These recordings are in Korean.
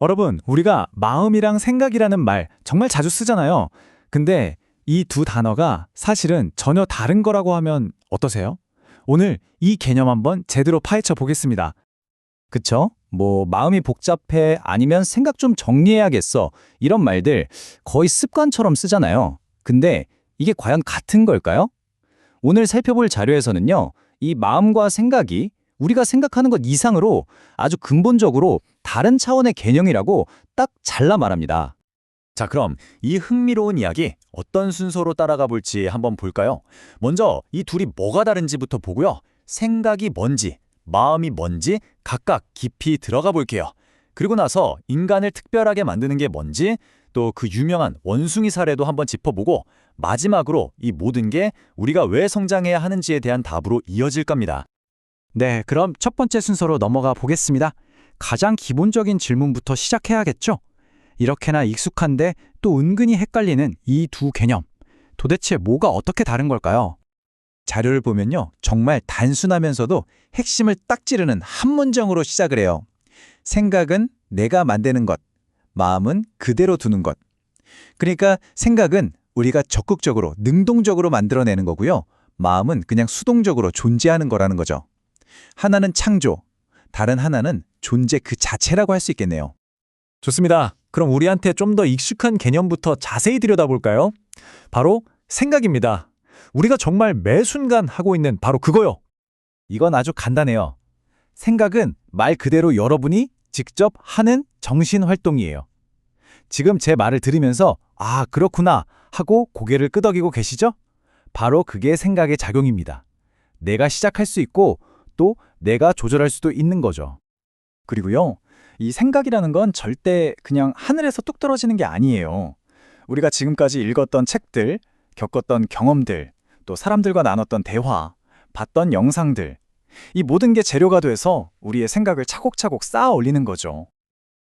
여러분, 우리가 마음이랑 생각이라는 말 정말 자주 쓰잖아요. 근데 이 두 단어가 사실은 전혀 다른 거라고 하면 어떠세요? 오늘 이 개념 한번 제대로 파헤쳐 보겠습니다. 그쵸? 마음이 복잡해 아니면 생각 좀 정리해야겠어. 이런 말들 거의 습관처럼 쓰잖아요. 근데 이게 과연 같은 걸까요? 오늘 살펴볼 자료에서는요, 이 마음과 생각이 우리가 생각하는 것 이상으로 아주 근본적으로 다른 차원의 개념이라고 딱 잘라 말합니다. 자, 그럼 이 흥미로운 이야기 어떤 순서로 따라가 볼지 한번 볼까요? 먼저 이 둘이 뭐가 다른지부터 보고요. 생각이 뭔지, 마음이 뭔지 각각 깊이 들어가 볼게요. 그리고 나서 인간을 특별하게 만드는 게 뭔지, 또 그 유명한 원숭이 사례도 한번 짚어보고 마지막으로 이 모든 게 우리가 왜 성장해야 하는지에 대한 답으로 이어질 겁니다. 네, 그럼 첫 번째 순서로 넘어가 보겠습니다. 가장 기본적인 질문부터 시작해야겠죠? 이렇게나 익숙한데 또 은근히 헷갈리는 이 두 개념. 도대체 뭐가 어떻게 다른 걸까요? 자료를 보면요, 정말 단순하면서도 핵심을 딱 찌르는 한 문장으로 시작을 해요. 생각은 내가 만드는 것, 마음은 그대로 두는 것. 그러니까 생각은 우리가 적극적으로, 능동적으로 만들어내는 거고요. 마음은 그냥 수동적으로 존재하는 거라는 거죠. 하나는 창조, 다른 하나는 존재 그 자체라고 할 수 있겠네요. 좋습니다. 그럼 우리한테 좀 더 익숙한 개념부터 자세히 들여다볼까요? 바로 생각입니다. 우리가 정말 매 순간 하고 있는 바로 그거요. 이건 아주 간단해요. 생각은 말 그대로 여러분이 직접 하는 정신활동이에요. 지금 제 말을 들으면서 아, 그렇구나 하고 고개를 끄덕이고 계시죠? 바로 그게 생각의 작용입니다. 내가 시작할 수 있고 또 내가 조절할 수도 있는 거죠. 그리고요, 이 생각이라는 건 절대 그냥 하늘에서 뚝 떨어지는 게 아니에요. 우리가 지금까지 읽었던 책들, 겪었던 경험들, 또 사람들과 나눴던 대화, 봤던 영상들, 이 모든 게 재료가 돼서 우리의 생각을 차곡차곡 쌓아 올리는 거죠.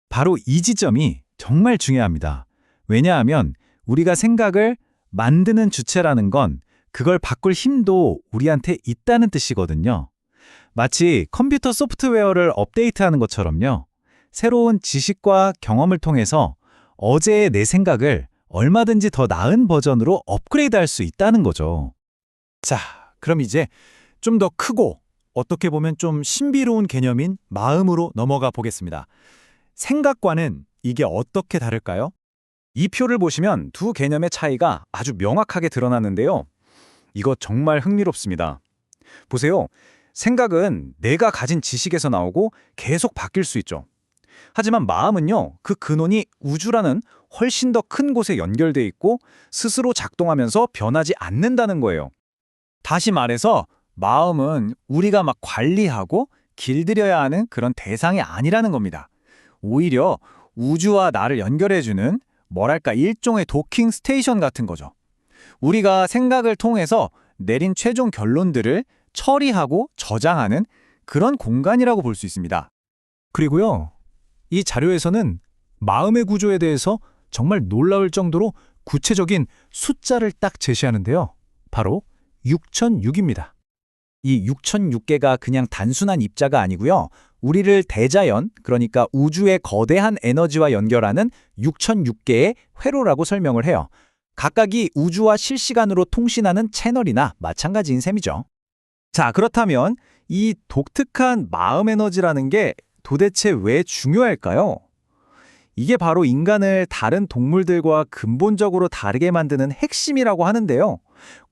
바로 이 지점이 정말 중요합니다. 왜냐하면 우리가 생각을 만드는 주체라는 건 그걸 바꿀 힘도 우리한테 있다는 뜻이거든요. 마치 컴퓨터 소프트웨어를 업데이트하는 것처럼요. 새로운 지식과 경험을 통해서 어제의 내 생각을 얼마든지 더 나은 버전으로 업그레이드할 수 있다는 거죠. 자, 그럼 이제 좀 더 크고 어떻게 보면 좀 신비로운 개념인 마음으로 넘어가 보겠습니다. 생각과는 이게 어떻게 다를까요? 이 표를 보시면 두 개념의 차이가 아주 명확하게 드러나는데요. 이거 정말 흥미롭습니다. 보세요. 생각은 내가 가진 지식에서 나오고 계속 바뀔 수 있죠. 하지만 마음은요, 그 근원이 우주라는 훨씬 더 큰 곳에 연결돼 있고 스스로 작동하면서 변하지 않는다는 거예요. 다시 말해서 마음은 우리가 막 관리하고 길들여야 하는 그런 대상이 아니라는 겁니다. 오히려 우주와 나를 연결해주는 뭐랄까 일종의 도킹 스테이션 같은 거죠. 우리가 생각을 통해서 내린 최종 결론들을 처리하고 저장하는 그런 공간이라고 볼 수 있습니다. 그리고요, 이 자료에서는 마음의 구조에 대해서 정말 놀라울 정도로 구체적인 숫자를 딱 제시하는데요. 바로 6006입니다. 이 6006개가 그냥 단순한 입자가 아니고요. 우리를 대자연, 그러니까 우주의 거대한 에너지와 연결하는 6006개의 회로라고 설명을 해요. 각각이 우주와 실시간으로 통신하는 채널이나 마찬가지인 셈이죠. 자, 그렇다면 이 독특한 마음 에너지라는 게 도대체 왜 중요할까요? 이게 바로 인간을 다른 동물들과 근본적으로 다르게 만드는 핵심이라고 하는데요.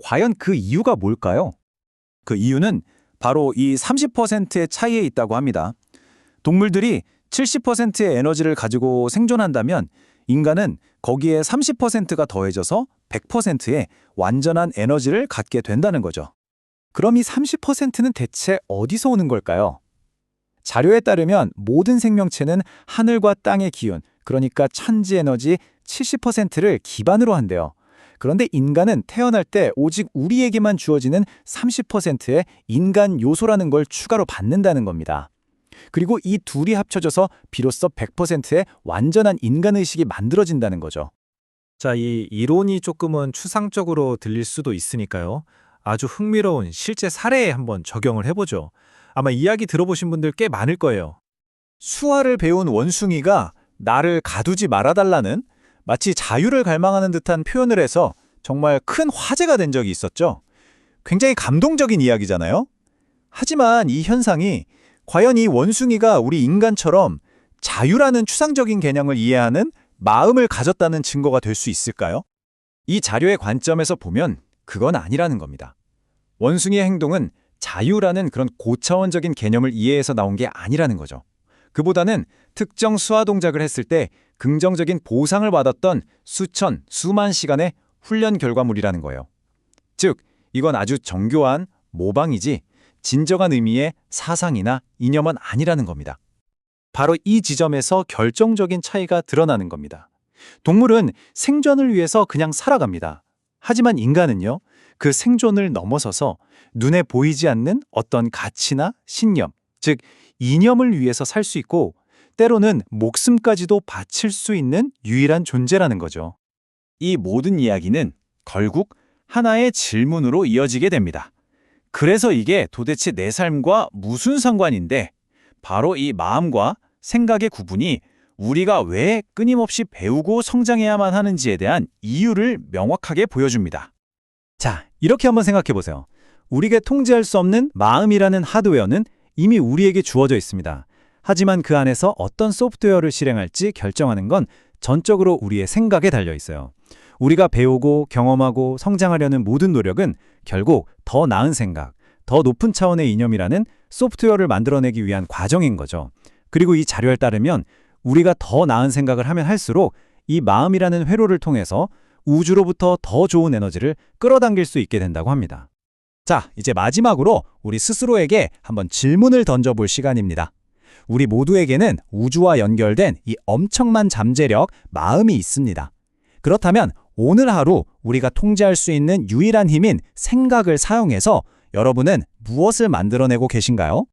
과연 그 이유가 뭘까요? 그 이유는 바로 이 30%의 차이에 있다고 합니다. 동물들이 70%의 에너지를 가지고 생존한다면 인간은 거기에 30%가 더해져서 100%의 완전한 에너지를 갖게 된다는 거죠. 그럼 이 30%는 대체 어디서 오는 걸까요? 자료에 따르면 모든 생명체는 하늘과 땅의 기운, 그러니까 천지 에너지 70%를 기반으로 한대요. 그런데 인간은 태어날 때 오직 우리에게만 주어지는 30%의 인간 요소라는 걸 추가로 받는다는 겁니다. 그리고 이 둘이 합쳐져서 비로소 100%의 완전한 인간의식이 만들어진다는 거죠. 자, 이 이론이 조금은 추상적으로 들릴 수도 있으니까요. 아주 흥미로운 실제 사례에 한번 적용을 해보죠. 아마 이야기 들어보신 분들 꽤 많을 거예요. 수화를 배운 원숭이가 나를 가두지 말아달라는 마치 자유를 갈망하는 듯한 표현을 해서 정말 큰 화제가 된 적이 있었죠. 굉장히 감동적인 이야기잖아요. 하지만 이 현상이 과연 이 원숭이가 우리 인간처럼 자유라는 추상적인 개념을 이해하는 마음을 가졌다는 증거가 될 수 있을까요? 이 자료의 관점에서 보면 그건 아니라는 겁니다. 원숭이의 행동은 자유라는 그런 고차원적인 개념을 이해해서 나온 게 아니라는 거죠. 그보다는 특정 수화 동작을 했을 때 긍정적인 보상을 받았던 수천, 수만 시간의 훈련 결과물이라는 거예요. 즉, 이건 아주 정교한 모방이지 진정한 의미의 사상이나 이념은 아니라는 겁니다. 바로 이 지점에서 결정적인 차이가 드러나는 겁니다. 동물은 생존을 위해서 그냥 살아갑니다. 하지만 인간은요, 그 생존을 넘어서서 눈에 보이지 않는 어떤 가치나 신념, 즉 이념을 위해서 살 수 있고 때로는 목숨까지도 바칠 수 있는 유일한 존재라는 거죠. 이 모든 이야기는 결국 하나의 질문으로 이어지게 됩니다. 그래서 이게 도대체 내 삶과 무슨 상관인데 바로 이 마음과 생각의 구분이 우리가 왜 끊임없이 배우고 성장해야만 하는지에 대한 이유를 명확하게 보여줍니다. 자, 이렇게 한번 생각해 보세요. 우리가 통제할 수 없는 마음이라는 하드웨어는 이미 우리에게 주어져 있습니다. 하지만 그 안에서 어떤 소프트웨어를 실행할지 결정하는 건 전적으로 우리의 생각에 달려 있어요. 우리가 배우고 경험하고 성장하려는 모든 노력은 결국 더 나은 생각, 더 높은 차원의 이념이라는 소프트웨어를 만들어내기 위한 과정인 거죠. 그리고 이 자료에 따르면 우리가 더 나은 생각을 하면 할수록 이 마음이라는 회로를 통해서 우주로부터 더 좋은 에너지를 끌어당길 수 있게 된다고 합니다. 자, 이제 마지막으로 우리 스스로에게 한번 질문을 던져볼 시간입니다. 우리 모두에게는 우주와 연결된 이 엄청난 잠재력, 마음이 있습니다. 그렇다면 오늘 하루 우리가 통제할 수 있는 유일한 힘인 생각을 사용해서 여러분은 무엇을 만들어내고 계신가요?